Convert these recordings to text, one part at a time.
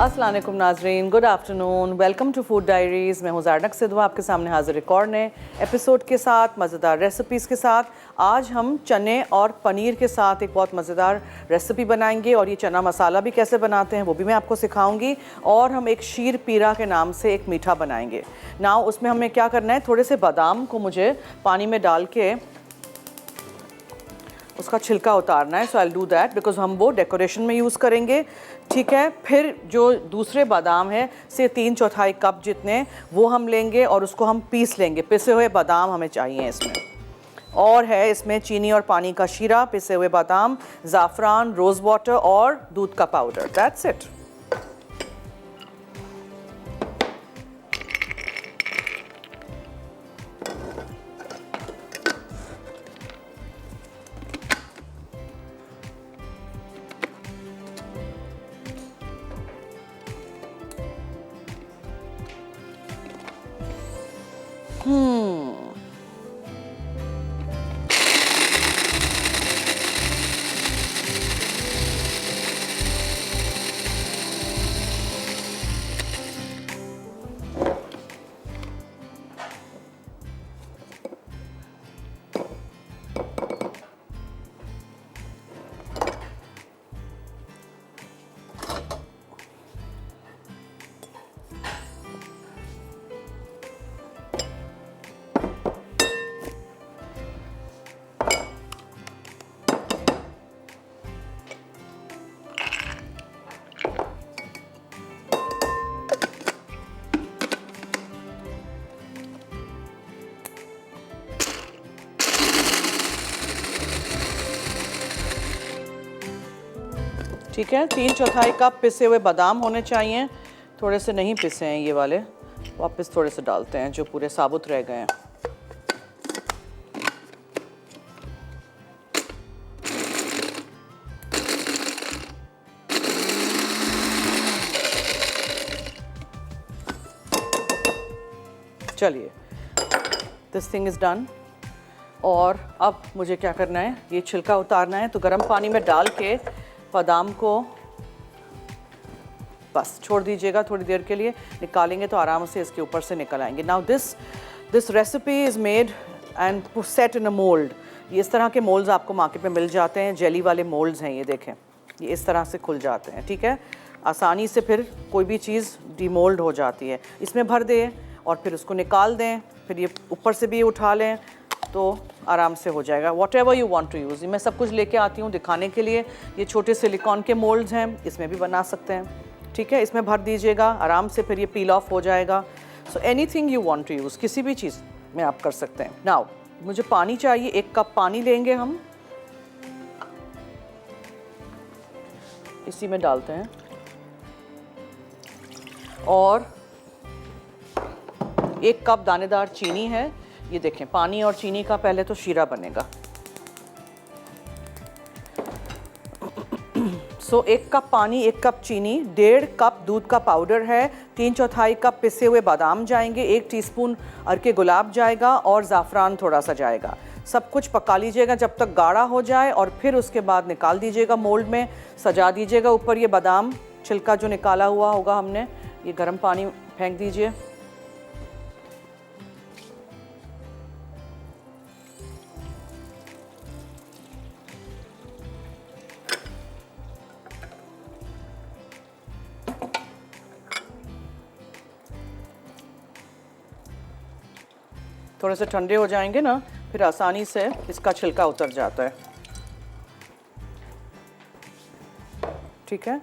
अस्सलाम वालेकुम नाजरीन, good afternoon, welcome to food diaries. मैं हूँ ज़ारनक सिद्धवा आपके सामने हाज़िर एक और नए एपिसोड के साथ, मज़ेदार रेसिपीज़ के साथ। आज हम चने और पनीर के साथ एक बहुत मज़ेदार रेसिपी बनाएंगे और ये चना मसाला भी कैसे बनाते हैं वो भी मैं आपको सिखाऊंगी। और हम एक शीर पीरा के नाम से एक मीठा बनाएंगे ना। उसमें हमें क्या करना है, थोड़े से बादाम को मुझे पानी में डाल के उसका छिलका उतारना है। So I will do that because हम वो डेकोरेशन में यूज़ करेंगे, ठीक है। फिर जो दूसरे बादाम है से 3/4 कप जितने वो हम लेंगे और उसको हम पीस लेंगे। पिसे हुए बादाम हमें चाहिए इसमें। और है इसमें चीनी और पानी का शीरा, पिसे हुए बादाम, ज़ाफ़रान, रोज़ वाटर और दूध का पाउडर। That's it. ठीक है, 3/4 कप पिसे हुए बादाम होने चाहिए। थोड़े से नहीं पिसे हैं ये वाले, वापस थोड़े से डालते हैं जो पूरे साबुत रह गए हैं। चलिए, दिस थिंग इज़ डन। और अब मुझे क्या करना है, ये छिलका उतारना है। तो गर्म पानी में डाल के बादाम को बस छोड़ दीजिएगा थोड़ी देर के लिए। निकालेंगे तो आराम से इसके ऊपर से निकल आएंगे। Now this recipe is made and set in a mould. ये इस तरह के मोल्ड्स आपको मार्केट में मिल जाते हैं, जेली वाले मोल्ड्स हैं ये, देखें ये इस तरह से खुल जाते हैं, ठीक है। आसानी से फिर कोई भी चीज़ डीमोल्ड हो जाती है। इसमें भर दें और फिर उसको निकाल दें, फिर ये ऊपर से भी ये उठा लें तो आराम से हो जाएगा। Whatever you want to use. मैं सब कुछ लेके आती हूँ दिखाने के लिए। ये छोटे सिलिकॉन के मोल्ड्स हैं, इसमें भी बना सकते हैं, ठीक है। इसमें भर दीजिएगा आराम से, फिर ये पील ऑफ हो जाएगा। So anything you want to use, किसी भी चीज़ में आप कर सकते हैं। नाउ मुझे पानी चाहिए, 1 कप पानी लेंगे हम, इसी में डालते हैं। और 1 कप दानेदार चीनी है। ये देखें, पानी और चीनी का पहले तो शीरा बनेगा। सो 1 कप पानी, 1 कप चीनी, 1.5 कप दूध का पाउडर है, 3/4 कप पिसे हुए बादाम जाएंगे, 1 टीस्पून अरके गुलाब जाएगा और ज़ाफ़रान थोड़ा सा जाएगा। सब कुछ पका लीजिएगा जब तक गाढ़ा हो जाए और फिर उसके बाद निकाल दीजिएगा मोल्ड में, सजा दीजिएगा। ऊपर ये बादाम छिलका जो निकाला हुआ होगा हमने, ये गर्म पानी फेंक दीजिए। थोड़े से ठंडे हो जाएंगे ना, फिर आसानी से इसका छिलका उतर जाता है, ठीक है।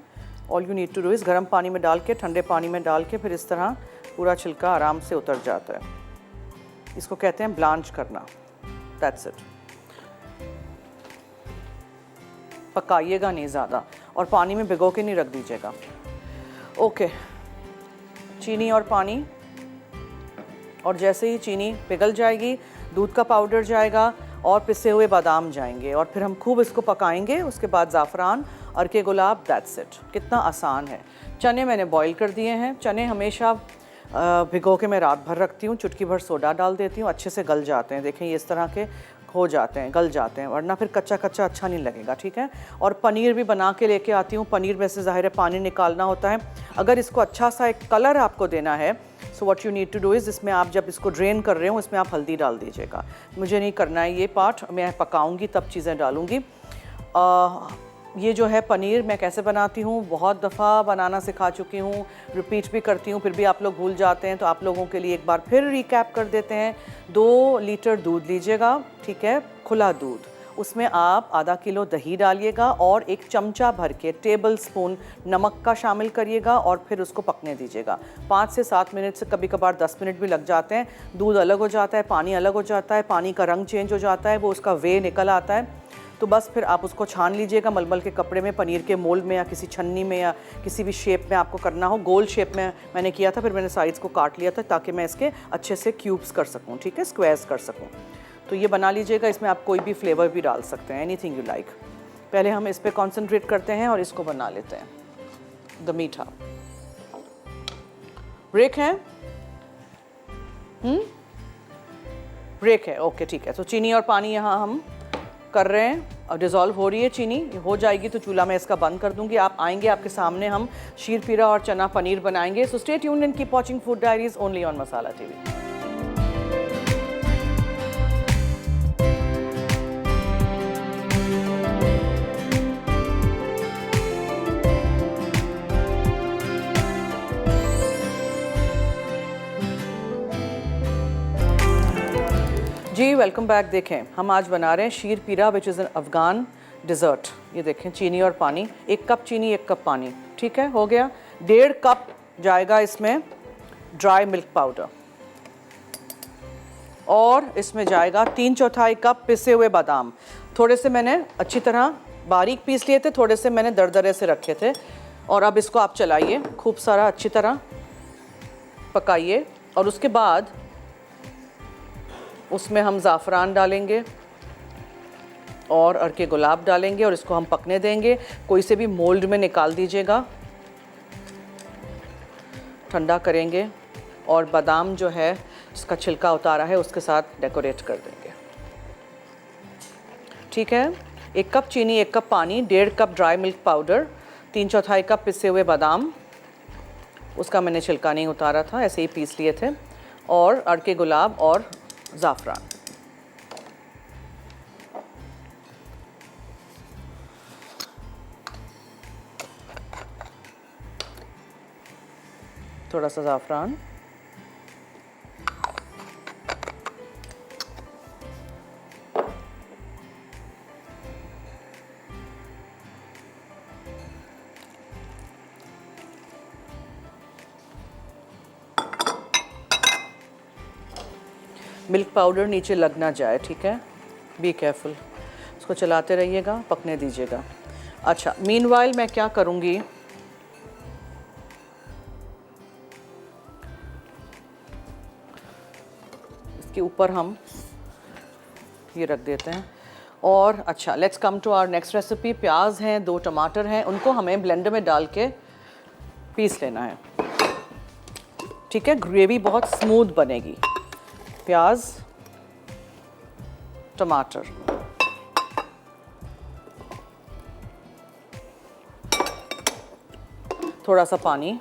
All you need to do इस गर्म पानी में डाल के, ठंडे पानी में डाल के, फिर इस तरह पूरा छिलका आराम से उतर जाता है। इसको कहते हैं ब्लांच करना। That's it. पकाइएगा नहीं ज़्यादा और पानी में भिगो के नहीं रख दीजिएगा। ओके, चीनी और पानी, और जैसे ही चीनी पिघल जाएगी दूध का पाउडर जाएगा और पिसे हुए बादाम जाएंगे और फिर हम खूब इसको पकाएंगे। उसके बाद ज़ाफ़रान, अरके गुलाब, दैट्स इट। कितना आसान है। चने मैंने बॉईल कर दिए हैं। चने हमेशा भिगो के मैं रात भर रखती हूँ, चुटकी भर सोडा डाल देती हूँ, अच्छे से गल जाते हैं। देखें ये इस तरह के हो जाते हैं, गल जाते हैं, वरना फिर कच्चा कच्चा अच्छा नहीं लगेगा, ठीक है। और पनीर भी बना के लेके आती हूँ। पनीर में से ज़ाहिर है पानी निकालना होता है। अगर इसको अच्छा सा एक कलर आपको देना है, so what you need to do is, इसमें आप जब इसको ड्रेन कर रहे हो इसमें आप हल्दी डाल दीजिएगा। मुझे नहीं करना है ये पार्ट, मैं पकाऊंगी तब चीज़ें डालूंगी। ये जो है पनीर मैं कैसे बनाती हूँ, बहुत दफ़ा बनाना सिखा चुकी हूँ, रिपीट भी करती हूँ, फिर भी आप लोग भूल जाते हैं, तो आप लोगों के लिए एक बार फिर रिकैप कर देते हैं। 2 लीटर दूध लीजिएगा, ठीक है, खुला दूध, उसमें आप आधा किलो दही डालिएगा और 1 चमचा भर के टेबल स्पून नमक का शामिल करिएगा और फिर उसको पकने दीजिएगा 5 से 7 मिनट से कभी कभार 10 मिनट भी लग जाते हैं। दूध अलग हो जाता है, पानी अलग हो जाता है, पानी का रंग चेंज हो जाता है, वो उसका वे निकल आता है। तो बस फिर आप उसको छान लीजिएगा मलमल के कपड़े में, पनीर के मोल्ड में या किसी छन्नी में या किसी भी शेप में आपको करना हो। गोल शेप में मैंने किया था, फिर मैंने साइड्स को काट लिया था ताकि मैं इसके अच्छे से क्यूब्स कर सकूं, ठीक है, स्क्वायर्स कर सकूं। तो ये बना लीजिएगा, इसमें आप कोई भी फ्लेवर भी डाल सकते हैं, एनीथिंग यू लाइक। पहले हम इस पर कॉन्सेंट्रेट करते हैं और इसको बना लेते हैं द मीठा। ब्रेक है? ब्रेक है, ओके ठीक है। तो चीनी और पानी यहाँ हम कर रहे हैं और डिज़ोल्व हो रही है चीनी, हो जाएगी तो चूल्हा मैं इसका बंद कर दूंगी। आप आएंगे, आपके सामने हम शीर पीरा और चना पनीर बनाएंगे। So stay tuned and keep watching food diaries only on Masala TV. जी वेलकम बैक। देखें हम आज बना रहे हैं sheer pira which is an Afghan dessert. ये देखें चीनी और पानी, 1 कप चीनी 1 कप पानी, ठीक है, हो गया। 1.5 कप जाएगा इसमें ड्राई मिल्क पाउडर और इसमें जाएगा 3/4 कप पिसे हुए बादाम। थोड़े से मैंने अच्छी तरह बारीक पीस लिए थे, थोड़े से मैंने दरदरे से रखे थे। और अब इसको आप चलाइए खूब सारा, अच्छी तरह पकाइए और उसके बाद उसमें हम ज़ाफ़रान डालेंगे और अरके गुलाब डालेंगे और इसको हम पकने देंगे। कोई से भी मोल्ड में निकाल दीजिएगा, ठंडा करेंगे और बादाम जो है उसका छिलका उतारा है उसके साथ डेकोरेट कर देंगे, ठीक है। 1 कप चीनी 1 कप पानी, 1.5 cup dry milk powder, 3/4 cup पिसे हुए बादाम, उसका मैंने छिलका नहीं उतारा था, ऐसे ही पीस लिए थे, और अरके गुलाब और ज़ाफ़रान। थोड़ा सा ज़ाफ़रान, मिल्क पाउडर नीचे लग ना जाए, ठीक है, बी केयरफुल। उसको चलाते रहिएगा, पकने दीजिएगा। अच्छा, मीनवाइल मैं क्या करूँगी, इसके ऊपर हम ये रख देते हैं। और अच्छा, let's come to our next recipe. प्याज हैं, 2 टमाटर हैं, उनको हमें ब्लेंडर में डाल के पीस लेना है, ठीक है। ग्रेवी बहुत स्मूथ बनेगी। प्याज, टमाटर, थोड़ा सा पानी,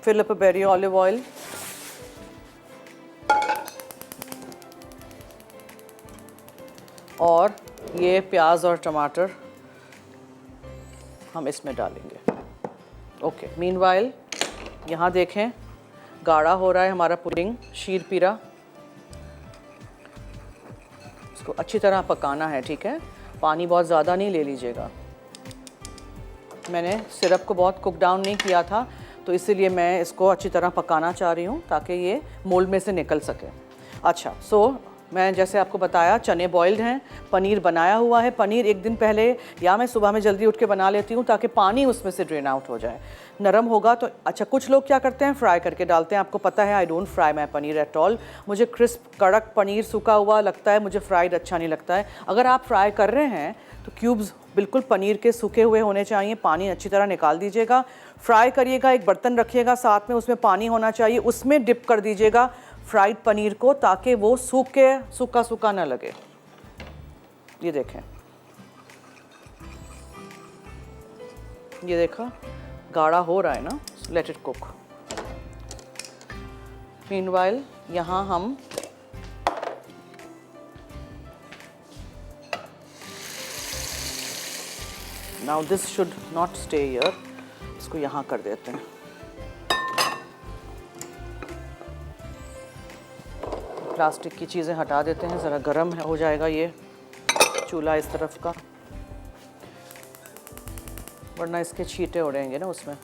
fill up a berry olive oil, और ये प्याज और टमाटर हम इसमें डालेंगे। ओके, मीनवाइल यहाँ देखें गाढ़ा हो रहा है हमारा पुडिंग शीर पीरा। इसको अच्छी तरह पकाना है, ठीक है। पानी बहुत ज़्यादा नहीं ले लीजिएगा। मैंने सिरप को बहुत कुक डाउन नहीं किया था, तो इसीलिए मैं इसको अच्छी तरह पकाना चाह रही हूँ ताकि ये मोल्ड में से निकल सके। अच्छा, सो मैं जैसे आपको बताया चने बॉइल्ड हैं, पनीर बनाया हुआ है। पनीर एक दिन पहले या मैं सुबह में जल्दी उठ के बना लेती हूँ ताकि पानी उसमें से ड्रेन आउट हो जाए, नरम होगा तो। अच्छा, कुछ लोग क्या करते हैं, फ्राई करके डालते हैं। आपको पता है I don't fry my paneer at all. मुझे क्रिस्प कड़क पनीर सूखा हुआ लगता है, मुझे फ्राइड अच्छा नहीं लगता है। अगर आप फ्राई कर रहे हैं तो क्यूब्स बिल्कुल पनीर के सूखे हुए होने चाहिए। पानी अच्छी तरह निकाल दीजिएगा, फ्राई करिएगा। एक बर्तन रखिएगा साथ में, उसमें पानी होना चाहिए, उसमें डिप कर दीजिएगा फ्राइड पनीर को ताकि वो सूखा सूखा ना लगे। ये देखें, ये देखा गाढ़ा हो रहा है ना, लेट इट कुक। मीनवाइल यहाँ हम now this should not stay here, इसको यहाँ कर देते हैं। प्लास्टिक की चीज़ें हटा देते हैं, ज़रा गर्म हो जाएगा ये चूल्हा इस तरफ का, वरना इसके छींटे उड़ेंगे ना उसमें।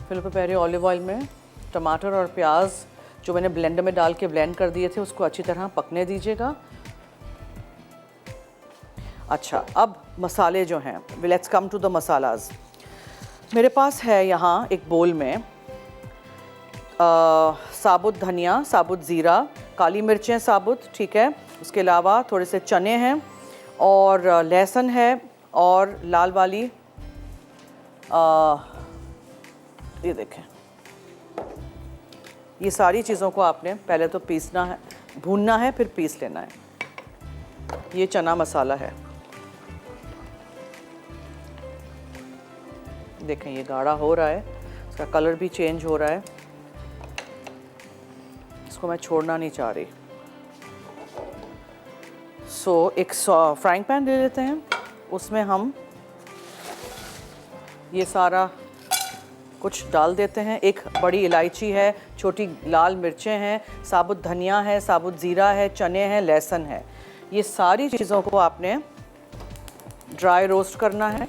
फिर पहले ऑलिव ऑयल में टमाटर और प्याज जो मैंने ब्लेंडर में डाल के ब्लेंड कर दिए थे उसको अच्छी तरह पकने दीजिएगा। अच्छा, अब मसाले जो हैं, let's come to the masalas. मेरे पास है यहाँ एक बोल में साबुत धनिया, साबुत ज़ीरा, काली मिर्चें साबुत, ठीक है। उसके अलावा थोड़े से चने हैं और लहसुन है और लाल वाली ये देखें। ये सारी चीज़ों को आपने पहले तो पीसना है, भूनना है, फिर पीस लेना है। ये चना मसाला है, देखें ये गाढ़ा हो रहा है, इसका कलर भी चेंज हो रहा है। इसको मैं छोड़ना नहीं चाह रही। सो एक फ्राइंग पैन ले लेते हैं, उसमें हम ये सारा कुछ डाल देते हैं। एक बड़ी इलायची है, छोटी लाल मिर्चें हैं, साबुत धनिया है, साबुत ज़ीरा है, चने हैं, लहसुन है। ये सारी चीज़ों को आपने ड्राई रोस्ट करना है।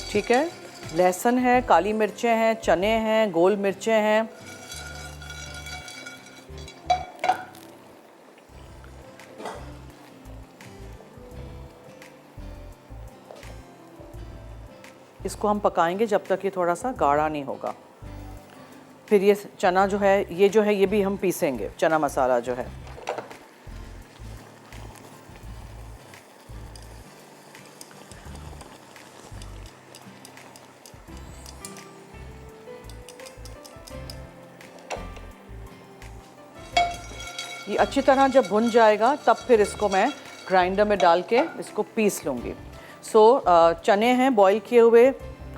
ठीक है, लहसुन है, काली मिर्चें हैं, चने हैं, गोल मिर्चें हैं। इसको हम पकाएंगे जब तक ये थोड़ा सा गाढ़ा नहीं होगा। फिर ये चना जो है, ये भी हम पीसेंगे, चना मसाला जो है। ये अच्छी तरह जब भुन जाएगा तब फिर इसको मैं ग्राइंडर में डाल के इसको पीस लूँगी। सो चने हैं बॉईल किए हुए,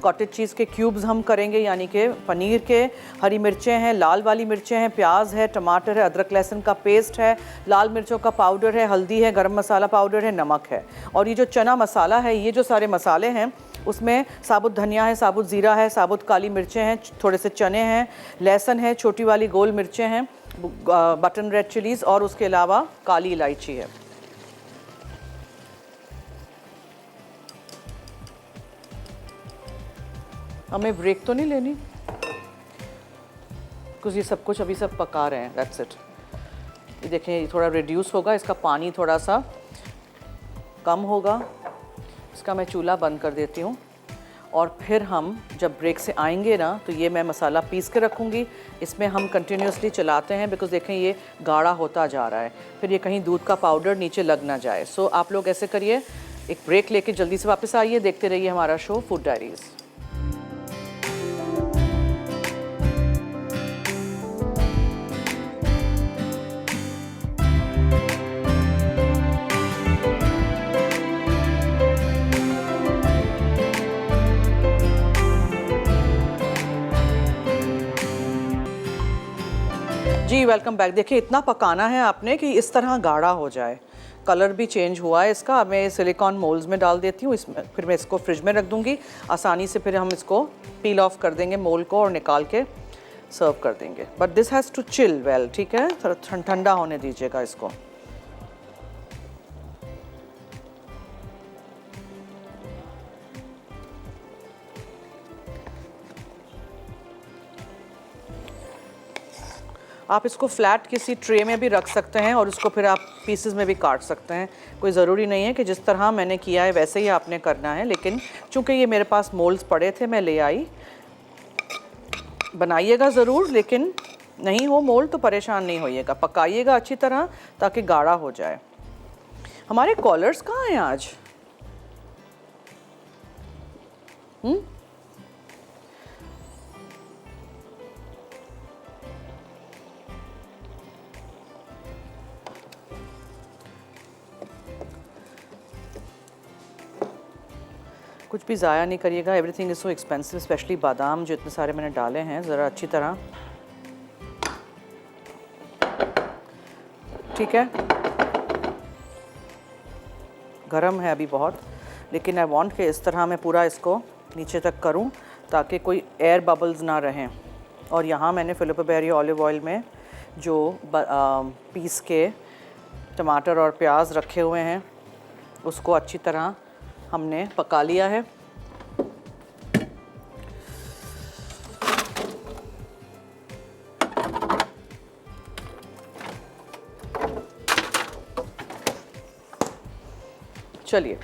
कॉटेज चीज़ के क्यूब्स हम करेंगे, यानी कि पनीर के। हरी मिर्चें हैं, लाल वाली मिर्चें हैं, प्याज है, टमाटर है, अदरक लहसुन का पेस्ट है, लाल मिर्चों का पाउडर है, हल्दी है, गरम मसाला पाउडर है, नमक है। और ये जो चना मसाला है, ये जो सारे मसाले हैं उसमें साबुत धनिया है, साबुत ज़ीरा है, साबुत काली मिर्चें हैं, थोड़े से चने हैं, लहसुन है, छोटी वाली गोल मिर्चें हैं, बटन रेड चिलीज़, और उसके अलावा काली इलायची है। हमें ब्रेक तो नहीं लेनी, बिकॉज ये सब कुछ अभी सब पका रहे हैं। That's it. ये देखें, ये थोड़ा रिड्यूस होगा, इसका पानी थोड़ा सा कम होगा। इसका मैं चूल्हा बंद कर देती हूँ और फिर हम जब ब्रेक से आएंगे ना, तो ये मैं मसाला पीस के रखूँगी। इसमें हम कंटिन्यूसली चलाते हैं, बिकॉज देखें ये गाढ़ा होता जा रहा है, फिर ये कहीं दूध का पाउडर नीचे लग ना जाए। सो आप लोग ऐसे करिए, एक ब्रेक लेके जल्दी से वापस आइए, देखते रहिए हमारा शो फूड डायरीज़। जी वेलकम बैक। देखिए इतना पकाना है आपने कि इस तरह गाढ़ा हो जाए, कलर भी चेंज हुआ है इसका। अब मैं सिलिकॉन मोल्ड्स में डाल देती हूँ इसमें, फिर मैं इसको फ्रिज में रख दूँगी आसानी से। फिर हम इसको पील ऑफ कर देंगे मोल्ड को और निकाल के सर्व कर देंगे। But this has to chill well, ठीक है, थोड़ा ठंडा होने दीजिएगा इसको। आप इसको फ्लैट किसी ट्रे में भी रख सकते हैं और उसको फिर आप पीसेस में भी काट सकते हैं। कोई ज़रूरी नहीं है कि जिस तरह मैंने किया है वैसे ही आपने करना है, लेकिन चूंकि ये मेरे पास मोल्ड्स पड़े थे मैं ले आई। बनाइएगा ज़रूर, लेकिन नहीं हो मोल्ड तो परेशान नहीं होइएगा, पकाइएगा अच्छी तरह ताकि गाढ़ा हो जाए। हमारे कॉलर्स कहाँ हैं आज? कुछ भी ज़ाया नहीं करिएगा। Everything is so expensive, specially बादाम जो इतने सारे मैंने डाले हैं। ज़रा अच्छी तरह, ठीक है। गरम है अभी बहुत, लेकिन आई वांट कि इस तरह मैं पूरा इसको नीचे तक करूं ताकि कोई एयर बबल्स ना रहें। और यहाँ मैंने फिलिपो बेरी ऑलिव ऑयल में जो पीस के टमाटर और प्याज रखे हुए हैं उसको अच्छी तरह हमने पका लिया है। चलिए,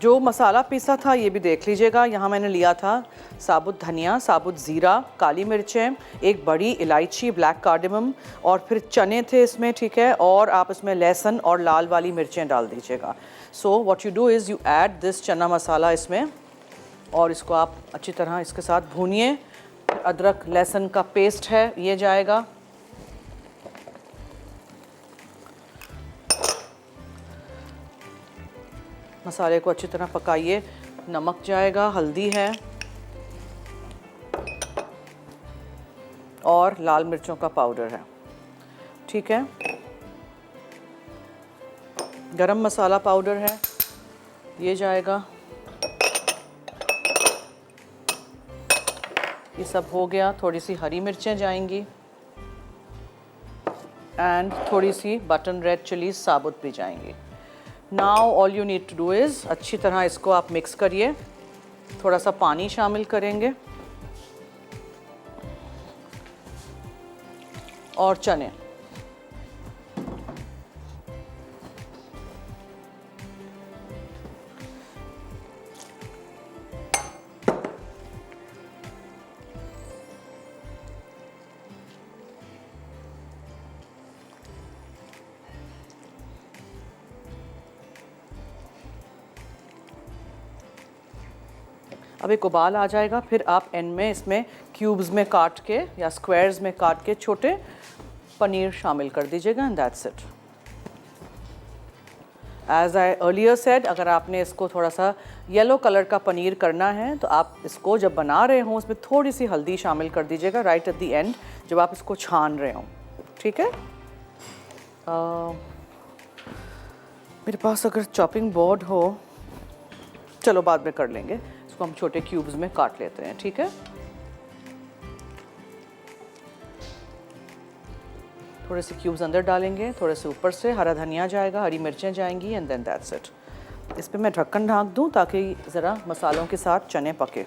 जो मसाला पीसा था ये भी देख लीजिएगा। यहाँ मैंने लिया था साबुत धनिया, साबुत ज़ीरा, काली मिर्चें, एक बड़ी इलायची, ब्लैक कार्डेमम, और फिर चने थे इसमें, ठीक है। और आप इसमें लहसुन और लाल वाली मिर्चें डाल दीजिएगा। सो what you do is you add this चना मसाला इसमें और इसको आप अच्छी तरह इसके साथ भूनिए। अदरक लहसुन का पेस्ट है ये जाएगा, मसाले को अच्छी तरह पकाइए। नमक जाएगा, हल्दी है और लाल मिर्चों का पाउडर है, ठीक है। गरम मसाला पाउडर है ये जाएगा। ये सब हो गया। थोड़ी सी हरी मिर्चें जाएंगी एंड थोड़ी सी बटन रेड चिलीज साबुत भी जाएंगी। Now all you need to do is अच्छी तरह इसको आप मिक्स करिए। थोड़ा सा पानी शामिल करेंगे और चने। अब एक उबाल आ जाएगा, फिर आप एंड में इसमें क्यूब्स में काट के या स्क्वायर्स में काट के छोटे पनीर शामिल कर दीजिएगा and that's it. As I earlier said, अगर आपने इसको थोड़ा सा येलो कलर का पनीर करना है तो आप इसको जब बना रहे हों उसमें थोड़ी सी हल्दी शामिल कर दीजिएगा राइट एट द एंड जब आप इसको छान रहे हों, ठीक है। मेरे पास अगर चॉपिंग बोर्ड हो, चलो बाद में कर लेंगे। इसको हम छोटे क्यूब्स में काट लेते हैं, ठीक है। थोड़े से क्यूब्स अंदर डालेंगे, थोड़े से ऊपर से हरा धनिया जाएगा, हरी मिर्चें जाएंगी एंड देन दैट्स इट। इस पे मैं ढक्कन ढाँक दूँ ताकि ज़रा मसालों के साथ चने पके।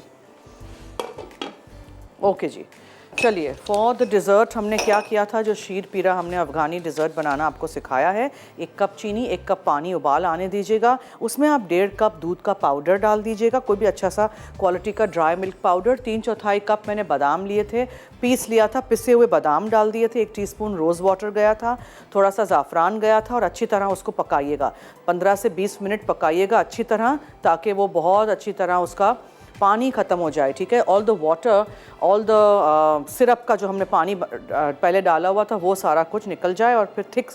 ओके जी, चलिए फॉर द डिज़र्ट हमने क्या किया था, जो शीर पीरा हमने अफ़गानी डिज़र्ट बनाना आपको सिखाया है। 1 कप चीनी, 1 कप पानी उबाल आने दीजिएगा। उसमें आप 1.5 कप दूध का पाउडर डाल दीजिएगा, कोई भी अच्छा सा क्वालिटी का ड्राई मिल्क पाउडर। 3/4 कप मैंने बादाम लिए थे, पीस लिया था, पिसे हुए बादाम डाल दिए थे। 1 टीस्पून रोज़ वाटर गया था, थोड़ा सा ज़ाफ़रान गया था और अच्छी तरह उसको पकाइएगा। 15 से 20 मिनट पकाइएगा अच्छी तरह ताकि वो बहुत अच्छी तरह उसका पानी ख़त्म हो जाए, ठीक है। All the water, all the syrup का जो हमने पानी पहले डाला हुआ था वो सारा कुछ निकल जाए और फिर थिक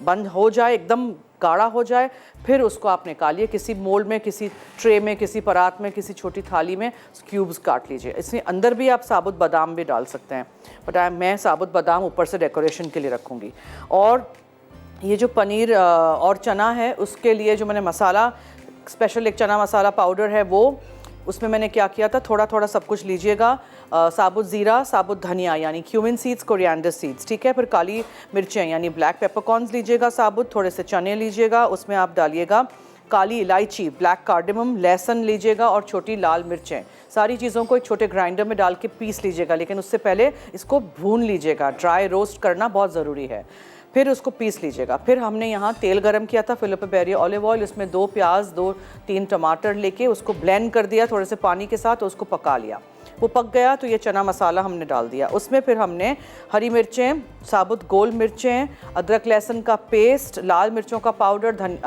बंद हो जाए, एकदम गाढ़ा हो जाए, फिर उसको आप निकालिए किसी मोल्ड में, किसी ट्रे में, किसी परात में, किसी छोटी थाली में क्यूब्स काट लीजिए। इसमें अंदर भी आप साबुत बादाम भी डाल सकते हैं, बट मैं साबुत बादाम ऊपर से डेकोरेशन के लिए रखूँगी। और ये जो पनीर और चना है उसके लिए जो मैंने मसाला स्पेशल एक चना मसाला पाउडर है, वो उसमें मैंने क्या किया था, थोड़ा थोड़ा सब कुछ लीजिएगा। साबुत ज़ीरा, साबुत धनिया यानी क्यूमिन सीड्स, कोरिएंडर सीड्स, ठीक है। फिर काली मिर्चें यानी ब्लैक पेपरकॉर्न्स लीजिएगा साबुत, थोड़े से चने लीजिएगा, उसमें आप डालिएगा काली इलायची, ब्लैक कार्डेमम, लहसुन लीजिएगा और छोटी लाल मिर्चें। सारी चीज़ों को एक छोटे ग्राइंडर में डाल के पीस लीजिएगा, लेकिन उससे पहले इसको भून लीजिएगा, ड्राई रोस्ट करना बहुत ज़रूरी है। फिर उसको पीस लीजिएगा। फिर हमने यहाँ तेल गरम किया था, फिलिप बेरी ऑलिव ऑयल, उसमें 2 प्याज 2-3 टमाटर लेके उसको ब्लेंड कर दिया थोड़े से पानी के साथ, उसको पका लिया। वो पक गया तो ये चना मसाला हमने डाल दिया। उसमें फिर हमने हरी मिर्चें, साबुत गोल मिर्चें, अदरक लहसुन का पेस्ट, लाल मिर्चों का पाउडर,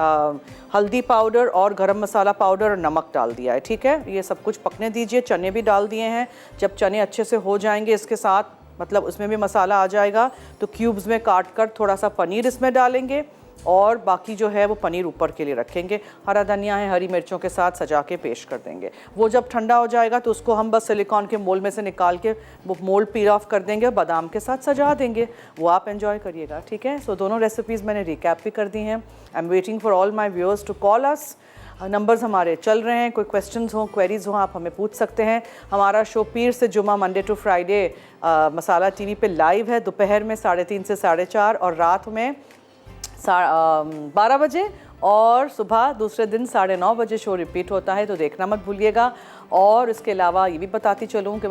हल्दी पाउडर और गरम मसाला पाउडर और नमक डाल दिया है, ठीक है। ये सब कुछ पकने दीजिए। चने भी डाल दिए हैं। जब चने अच्छे से हो जाएंगे इसके साथ, मतलब उसमें भी मसाला आ जाएगा, तो क्यूब्स में काट कर थोड़ा सा पनीर इसमें डालेंगे और बाकी जो है वो पनीर ऊपर के लिए रखेंगे। हरा धनिया है, हरी मिर्चों के साथ सजा के पेश कर देंगे। वो जब ठंडा हो जाएगा तो उसको हम बस सिलिकॉन के मोल्ड में से निकाल के वो मोल्ड पील ऑफ कर देंगे, बादाम के साथ सजा देंगे। वो आप एंजॉय करिएगा, ठीक है। सो दोनों रेसिपीज़ मैंने रिकैप भी कर दी हैं। I am waiting for all my viewers to call us. Numbers हमारे चल रहे हैं, कोई क्वेश्चंस हों, क्वेरीज हों, आप हमें पूछ सकते हैं। हमारा शो पीर से जुमा, Monday to Friday Masala TV पे लाइव है, दोपहर में 3:30 से 4:30 और रात में 12 बजे, और सुबह दूसरे दिन 9:30 बजे शो रिपीट होता है, तो देखना मत भूलिएगा। और इसके अलावा ये भी बताती चलूँ कि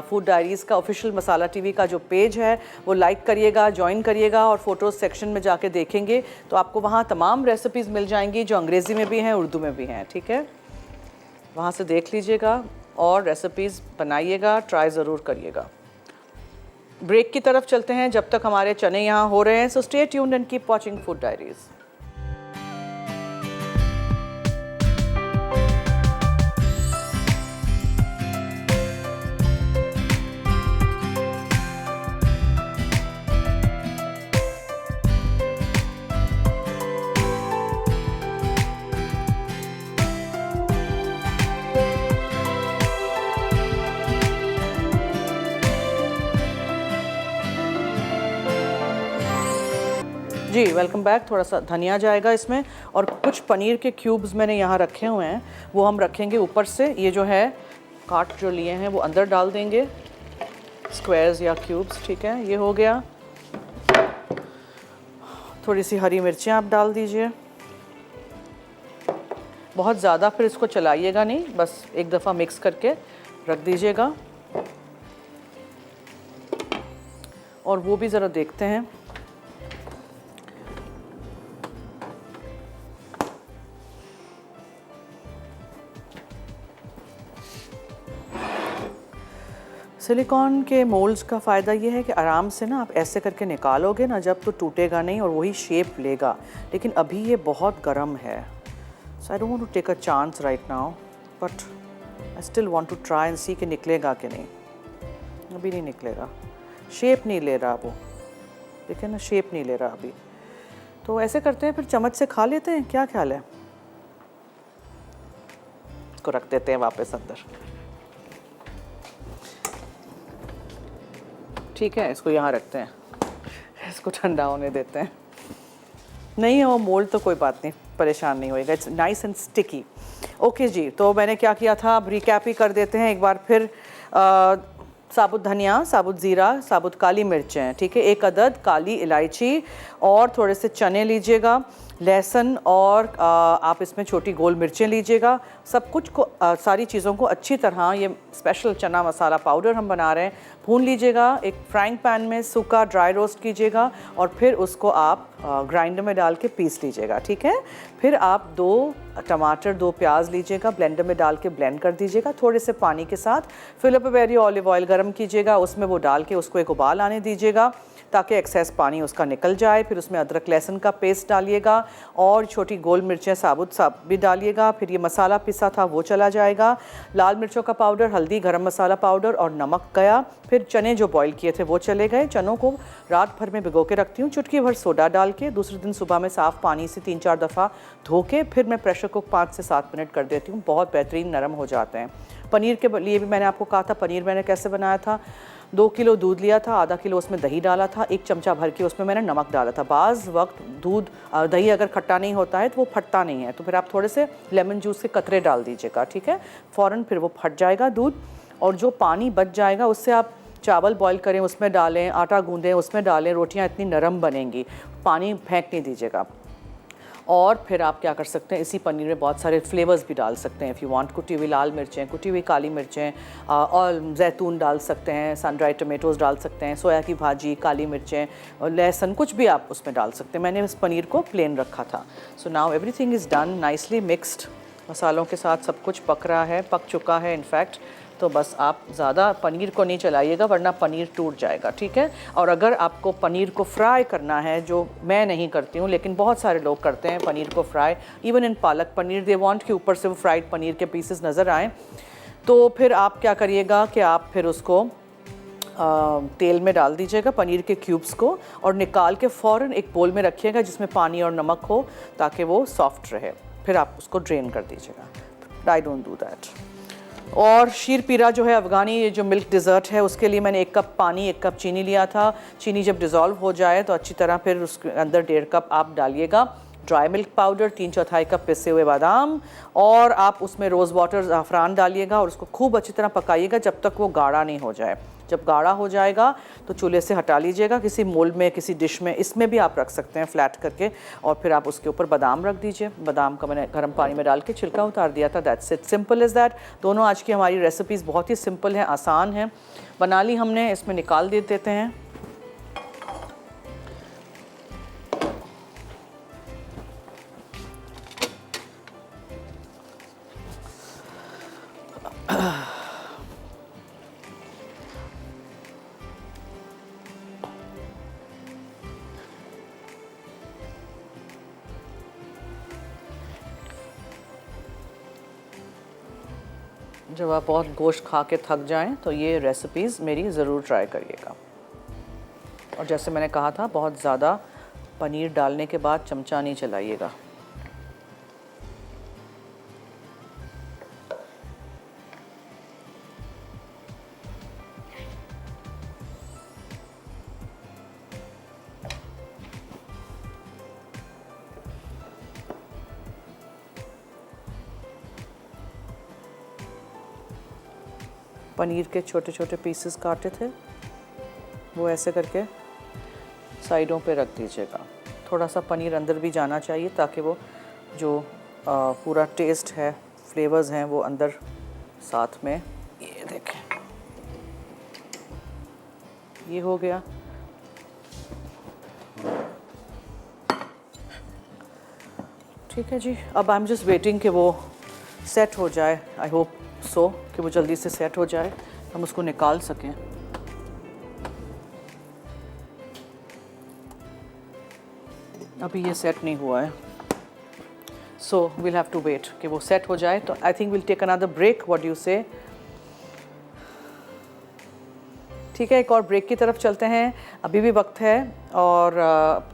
फूड डायरीज़ का ऑफिशियल मसाला टीवी का जो पेज है वो लाइक करिएगा, ज्वाइन करिएगा और फ़ोटोज़ सेक्शन में जाके देखेंगे तो आपको वहाँ तमाम रेसिपीज़ मिल जाएंगी, जो अंग्रेज़ी में भी हैं, उर्दू में भी हैं, ठीक है। वहाँ से देख लीजिएगा और रेसिपीज़ बनाइएगा, ट्राई ज़रूर करिएगा। ब्रेक की तरफ चलते हैं जब तक हमारे चने यहाँ हो रहे हैं। So stay tuned and keep watching food diaries. जी वेलकम बैक। थोड़ा सा धनिया जाएगा इसमें और कुछ पनीर के क्यूब्स मैंने यहाँ रखे हुए हैं, वो हम रखेंगे ऊपर से। ये जो है काट जो लिए हैं वो अंदर डाल देंगे, स्क्वायर्स या क्यूब्स, ठीक है। ये हो गया। थोड़ी सी हरी मिर्चें आप डाल दीजिए, बहुत ज़्यादा फिर इसको चलाइएगा नहीं, बस एक दफ़ा मिक्स करके रख दीजिएगा। और वो भी ज़रा देखते हैं। सिलिकॉन के मोल्ड्स का फ़ायदा ये है कि आराम से ना आप ऐसे करके निकालोगे ना जब, तो टूटेगा नहीं और वही शेप लेगा। लेकिन अभी ये बहुत गर्म है, so I don't want to take a chance right now, but I still want to try and see कि निकलेगा कि नहीं। अभी नहीं निकलेगा, शेप नहीं ले रहा वो, देखिए ना, शेप नहीं ले रहा अभी। तो ऐसे करते हैं, फिर चम्मच से खा लेते हैं, क्या ख्याल है? इसको रख देते हैं वापस अंदर, ठीक है। इसको यहाँ रखते हैं, इसको ठंडा होने देते हैं। नहीं है वो मोल्ड तो कोई बात नहीं, परेशान नहीं होएगा, it's nice and sticky. Okay जी, तो मैंने क्या किया था, अब रिकैप ही कर देते हैं एक बार फिर। साबुत धनिया, साबुत ज़ीरा, साबुत काली मिर्चें, ठीक है, 1 अदद काली इलायची और थोड़े से चने लीजिएगा, लहसुन और आप इसमें छोटी गोल मिर्चें लीजिएगा। सब कुछ को सारी चीज़ों को अच्छी तरह, ये स्पेशल चना मसाला पाउडर हम बना रहे हैं, भून लीजिएगा। एक फ्राइंग पैन में सूखा ड्राई रोस्ट कीजिएगा और फिर उसको आप ग्राइंडर में डाल के पीस लीजिएगा, ठीक है। फिर आप 2 टमाटर 2 प्याज लीजिएगा, ब्लेंडर में डाल के ब्लेंड कर दीजिएगा थोड़े से पानी के साथ। फिलिप बेरी ऑलिव ऑयल गर्म कीजिएगा, उसमें वो डाल के उसको एक उबाल आने दीजिएगा ताकि एक्सेस पानी उसका निकल जाए। फिर उसमें अदरक लहसुन का पेस्ट डालिएगा, और छोटी गोल मिर्चें साबुत भी डालिएगा। फिर ये मसाला पिसा था वो चला जाएगा, लाल मिर्चों का पाउडर, हल्दी, गरम मसाला पाउडर और नमक गया। फिर चने जो बॉईल किए थे वो चले गए। चनों को रात भर में भिगो के रखती हूँ, चुटकी भर सोडा डाल के। दूसरे दिन सुबह में साफ़ पानी से 3-4 दफ़ा धो के फिर मैं प्रेशर कुक 5 से 7 मिनट कर देती हूँ, बहुत बेहतरीन नरम हो जाते हैं। पनीर के लिए भी मैंने आपको कहा था, पनीर मैंने कैसे बनाया था। 2 किलो दूध लिया था, आधा किलो उसमें दही डाला था, 1 चमचा भर के उसमें मैंने नमक डाला था। बाज़ वक्त दूध दही अगर खट्टा नहीं होता है तो वो फटता नहीं है, तो फिर आप थोड़े से लेमन जूस के कतरे डाल दीजिएगा, ठीक है। फ़ौरन फिर वो फट जाएगा दूध, और जो पानी बच जाएगा उससे आप चावल बॉईल करें उसमें डालें, आटा गूँधें उसमें डालें, रोटियाँ इतनी नरम बनेंगी। पानी फेंक नहीं दीजिएगा। और फिर आप क्या कर सकते हैं, इसी पनीर में बहुत सारे फ्लेवर्स भी डाल सकते हैं। इफ़ यू वांट, कुटी हुई लाल मिर्चें, कुटी हुई काली मिर्चें, और जैतून डाल सकते हैं, सन ड्राइड टमेटोज़ डाल सकते हैं, सोया की भाजी, काली मिर्चें और लहसुन, कुछ भी आप उसमें डाल सकते हैं। मैंने इस पनीर को प्लेन रखा था। So now everything is done nicely mixed, मसालों के साथ सब कुछ पक रहा है, पक चुका है इनफैक्ट। तो बस आप ज़्यादा पनीर को नहीं चलाइएगा वरना पनीर टूट जाएगा, ठीक है। और अगर आपको पनीर को फ्राई करना है, जो मैं नहीं करती हूँ लेकिन बहुत सारे लोग करते हैं पनीर को fry, even in palak paneer they want कि ऊपर से वो फ्राइड पनीर के पीसेस नज़र आएँ, तो फिर आप क्या करिएगा कि आप फिर उसको तेल में डाल दीजिएगा पनीर के क्यूब्स को, और निकाल के फ़ौरन एक बोल में रखिएगा जिसमें पानी और नमक हो ताकि वो सॉफ्ट रहे। फिर आप उसको ड्रेन कर दीजिएगा। I don't do that. और शीर पीरा जो है अफ़गानी, ये जो मिल्क डिज़र्ट है, उसके लिए मैंने 1 कप पानी 1 कप चीनी लिया था। चीनी जब डिज़ोल्व हो जाए तो अच्छी तरह फिर उसके अंदर 1.5 कप आप डालिएगा ड्राई मिल्क पाउडर, 3/4 कप पिसे हुए बादाम, और आप उसमें रोज़ वाटर ज़ाफ़रान डालिएगा और उसको खूब अच्छी तरह पकाइएगा जब तक वो गाढ़ा नहीं हो जाए। जब गाढ़ा हो जाएगा तो चूल्हे से हटा लीजिएगा किसी मोल्ड में, किसी डिश में, इसमें भी आप रख सकते हैं फ्लैट करके, और फिर आप उसके ऊपर बादाम रख दीजिए। बादाम का मैंने गर्म पानी में डाल के छिलका उतार दिया था। That's it, simple is that. दोनों आज की हमारी रेसिपीज़ बहुत ही सिंपल हैं, आसान हैं, बना ली हमने। इसमें निकाल देते हैं। जब आप बहुत गोश्त खा के थक जाएं तो ये रेसिपीज़ मेरी ज़रूर ट्राई करिएगा। और जैसे मैंने कहा था, बहुत ज़्यादा पनीर डालने के बाद चमचा नहीं चलाइएगा। पनीर के छोटे छोटे पीसेस काटे थे वो ऐसे करके साइडों पे रख दीजिएगा। थोड़ा सा पनीर अंदर भी जाना चाहिए ताकि वो जो पूरा टेस्ट है, फ्लेवर्स हैं, वो अंदर साथ में। ये देखें, ये हो गया। ठीक है जी, अब आई एम जस्ट वेटिंग कि वो सेट हो जाए। आई होप सो कि वो जल्दी से सेट हो जाए, हम उसको निकाल सकें। अभी ये सेट नहीं हुआ है, so we'll have to wait कि वो सेट हो जाए। तो I think will take another break, what do you say? ठीक है, एक और ब्रेक की तरफ चलते हैं, अभी भी वक्त है और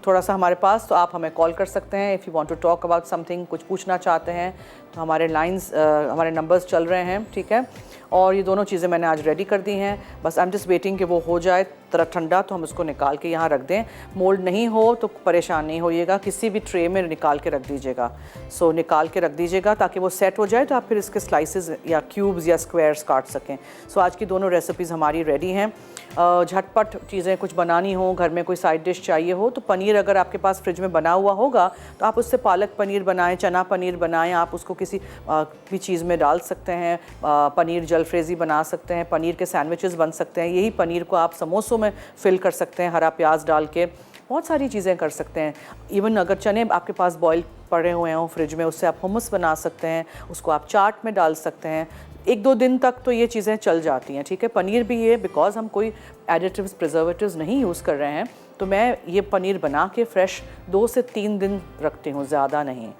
थोड़ा सा हमारे पास, तो आप हमें कॉल कर सकते हैं if you want to talk about something, कुछ पूछना चाहते हैं तो हमारे लाइंस, हमारे नंबर्स चल रहे हैं, ठीक है। और ये दोनों चीज़ें मैंने आज रेडी कर दी हैं, बस आई एम जस्ट वेटिंग कि वो हो जाए तरह ठंडा तो हम उसको निकाल के यहाँ रख दें। मोल्ड नहीं हो तो परेशान नहीं होइएगा, किसी भी ट्रे में निकाल के रख दीजिएगा। सो निकाल के रख दीजिएगा ताकि वो सेट हो जाए तो आप फिर इसके स्लाइसेस या क्यूब्स या स्क्वायर्स काट सकें। सो आज की दोनों रेसिपीज़ हमारी रेडी हैं। झटपट चीज़ें कुछ बनानी हो, घर में कोई साइड डिश चाहिए हो, तो पनीर अगर आपके पास फ्रिज में बना हुआ होगा तो आप उससे पालक पनीर बनाएं, चना पनीर बनाएं, आप उसको किसी भी चीज़ में डाल सकते हैं। पनीर जलफ्रेज़ी बना सकते हैं, पनीर के सैंडविचेस बन सकते हैं, यही पनीर को आप समोसों में फिल कर सकते हैं, हरा प्याज डाल के बहुत सारी चीज़ें कर सकते हैं। इवन अगर चने आपके पास बॉयल पड़े हुए हों फ्रिज में, उससे आप हुमस बना सकते हैं, उसको आप चाट में डाल सकते हैं। 1-2 दिन तक तो ये चीज़ें चल जाती हैं, ठीक है। पनीर भी ये, बिकॉज़ हम कोई एडिटिव्स, प्रिजर्वेटिव्स नहीं यूज़ कर रहे हैं, तो मैं ये पनीर बना के फ्रेश 2 से 3 दिन रखती हूँ, ज़्यादा नहीं।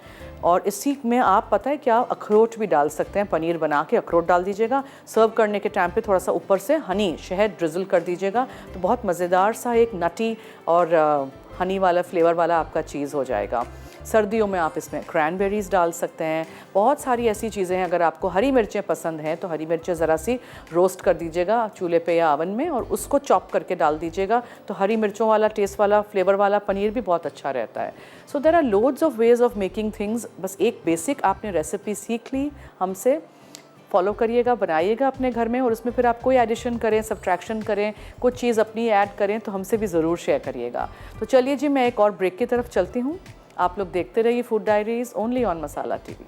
और इसी में आप पता है क्या, अखरोट भी डाल सकते हैं। पनीर बना के अखरोट डाल दीजिएगा, सर्व करने के टाइम पे थोड़ा सा ऊपर से हनी शहद ड्रिज़ल कर दीजिएगा, तो बहुत मज़ेदार सा एक नटी और हनी वाला फ्लेवर वाला आपका चीज़ हो जाएगा। सर्दियों में आप इसमें क्रैनबेरीज़ डाल सकते हैं, बहुत सारी ऐसी चीज़ें हैं। अगर आपको हरी मिर्चें पसंद हैं तो हरी मिर्चें ज़रा सी रोस्ट कर दीजिएगा चूल्हे पे या ओवन में, और उसको चॉप करके डाल दीजिएगा, तो हरी मिर्चों वाला टेस्ट वाला फ्लेवर वाला पनीर भी बहुत अच्छा रहता है। So there are loads of ways of making things. बस एक बेसिक आपने रेसिपी सीख ली हमसे, फॉलो करिएगा, बनाइएगा अपने घर में, और उसमें फिर आप कोई एडिशन करें, सब्ट्रैक्शन करें, कुछ चीज़ अपनी ऐड करें तो हमसे भी ज़रूर शेयर करिएगा। तो चलिए जी, मैं एक और ब्रेक की तरफ चलती हूँ। आप लोग देखते रहिए food diaries only on Masala TV.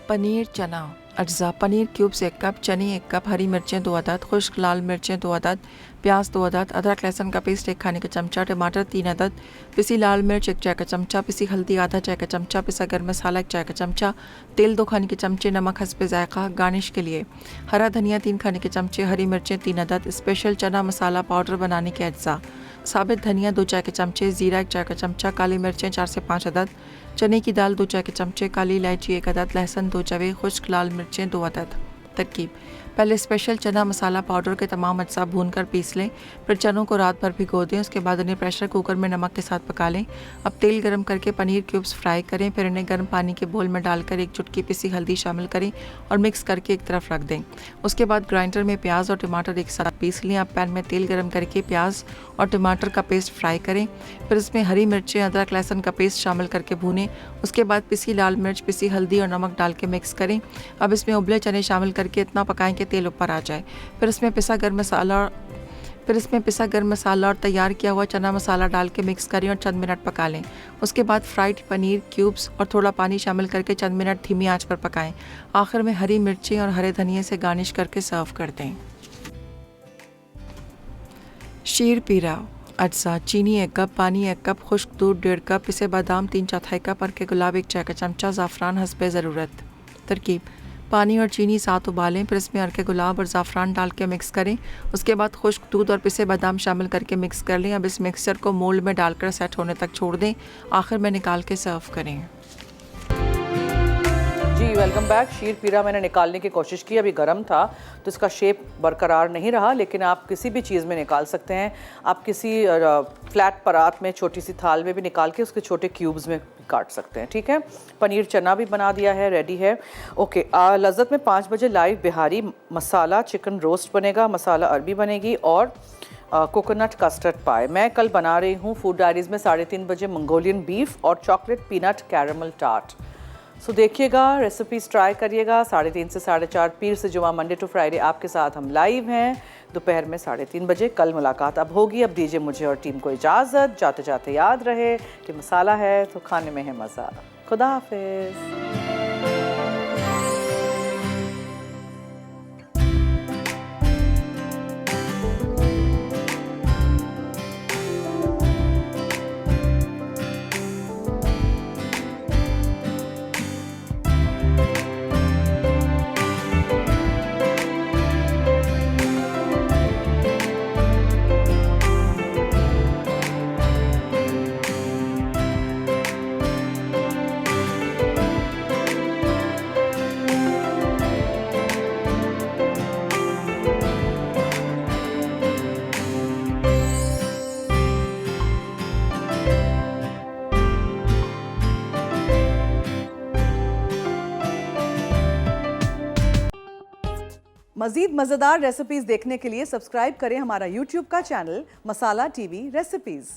Paneer चना अज्जा: पनीर क्यूब्स 1 कप, चने 1 कप, हरी मिर्चें 2 अदद, खुश्क लाल मिर्चें 2 अदद, प्याज 2 अदद, अदरक लहसुन का पेस्ट 1 खाने का चमचा, टमाटर 3 अदद, पिसी लाल मिर्च 1 चाय का चमचा, पिसी हल्दी आधा चाय का चमचा, पिसा गर्म मसाला 1 चाय का चमचा, तेल 2 खाने के चमचे, नमक हस्बे जायका। गार्निश के लिए हरा धनिया 3 खाने के चमचे, हरी मिर्चें 3 अदद, स्पेशल चना मसाला पाउडर बनाने के अज्जा: साबित धनिया 2 चाय के चमचे, ज़ीरा 1 चाय का चमचा, काली मिर्चें 4 से 5 अदद, चने की दाल 2 चाय के चमचे, काली इलायची 1 अदद, लहसुन 2 चवे, खुश्क लाल मिर्चें 2 अदद। तरकीब: पहले स्पेशल चना मसाला पाउडर के तमाम अज्जा भूनकर पीस लें, फिर चनों को रात भर भिगो दें। उसके बाद उन्हें प्रेशर कुकर में नमक के साथ पका लें। अब तेल गरम करके पनीर क्यूब्स फ्राई करें, फिर इन्हें गर्म पानी के बोल में डालकर 1 चुटकी पिसी हल्दी शामिल करें और मिक्स करके एक तरफ रख दें। उसके बाद ग्राइंडर में प्याज और टमाटर एक साथ पीस लें। अब पैन में तेल गरम करके प्याज और टमाटर का पेस्ट फ्राई करें, फिर इसमें हरी मिर्चें, अदरक लहसुन का पेस्ट शामिल करके भूनें। उसके बाद पिसी लाल मिर्च, पिसी हल्दी और नमक डाल के मिक्स करें। अब इसमें उबले चने शामिल करके इतना पकाएं कि तेल ऊपर आ जाए। फिर इसमें पिसा गर्म मसाला और तैयार किया हुआ चना मसाला डाल के मिक्स करें और चंद मिनट पका लें। उसके बाद फ्राइड पनीर क्यूब्स और थोड़ा पानी शामिल करके चंद मिनट धीमी आंच पर पकाएं। आखिर में हरी मिर्चें और हरे धनिए से गार्निश करके सर्व कर दें। शीर पीरा अज्जा: चीनी 1 कप, पानी 1 कप, खुश्क दूध 1.5 कप, पिसे बादाम 3/4 कप, अरके गुलाब 1 चाय का चमचा, ज़ाफ़रान हस्बे ज़रूरत। तरकीब: पानी और चीनी साथ उबालें, फिर इसमें अरके गुलाब और ज़ाफ़रान डाल के मिक्स करें। उसके बाद खुश्क दूध और पिसे बादाम शामिल करके मिक्स कर लें। अब इस मिक्सचर को मोल्ड में डालकर सेट होने तक छोड़ दें। आखिर में निकाल के सर्व करें। जी वेलकम बैक। शीर पीरा मैंने निकालने की कोशिश की, अभी गर्म था तो इसका शेप बरकरार नहीं रहा, लेकिन आप किसी भी चीज़ में निकाल सकते हैं। आप किसी फ्लैट परात में, छोटी सी थाल में भी निकाल के उसके छोटे क्यूब्स में काट सकते हैं। ठीक है, पनीर चना भी बना दिया है, रेडी है। ओके, लज़्ज़त में 5 बजे लाइव बिहारी मसाला चिकन रोस्ट बनेगा, मसाला अरबी बनेगी और कोकोनट कस्टर्ड पाए। मैं कल बना रही हूँ फूड डायरीज़ में 3:30 बजे मंगोलियन बीफ और चॉकलेट पीनट कैरमल टार्ट। सो देखिएगा, रेसिपीज़ ट्राई करिएगा। 3:30 से 4:30 पीर से जुमा मंडे टू फ्राइडे आपके साथ हम लाइव हैं दोपहर में 3:30 बजे। कल मुलाकात अब होगी। अब दीजिए मुझे और टीम को इजाज़त। जाते जाते याद रहे कि मसाला है तो खाने में है मज़ा। खुदा हाफिज़। मज़ीद मज़ेदार रेसिपीज़ देखने के लिए सब्सक्राइब करें हमारा YouTube का चैनल मसाला टीवी रेसिपीज़।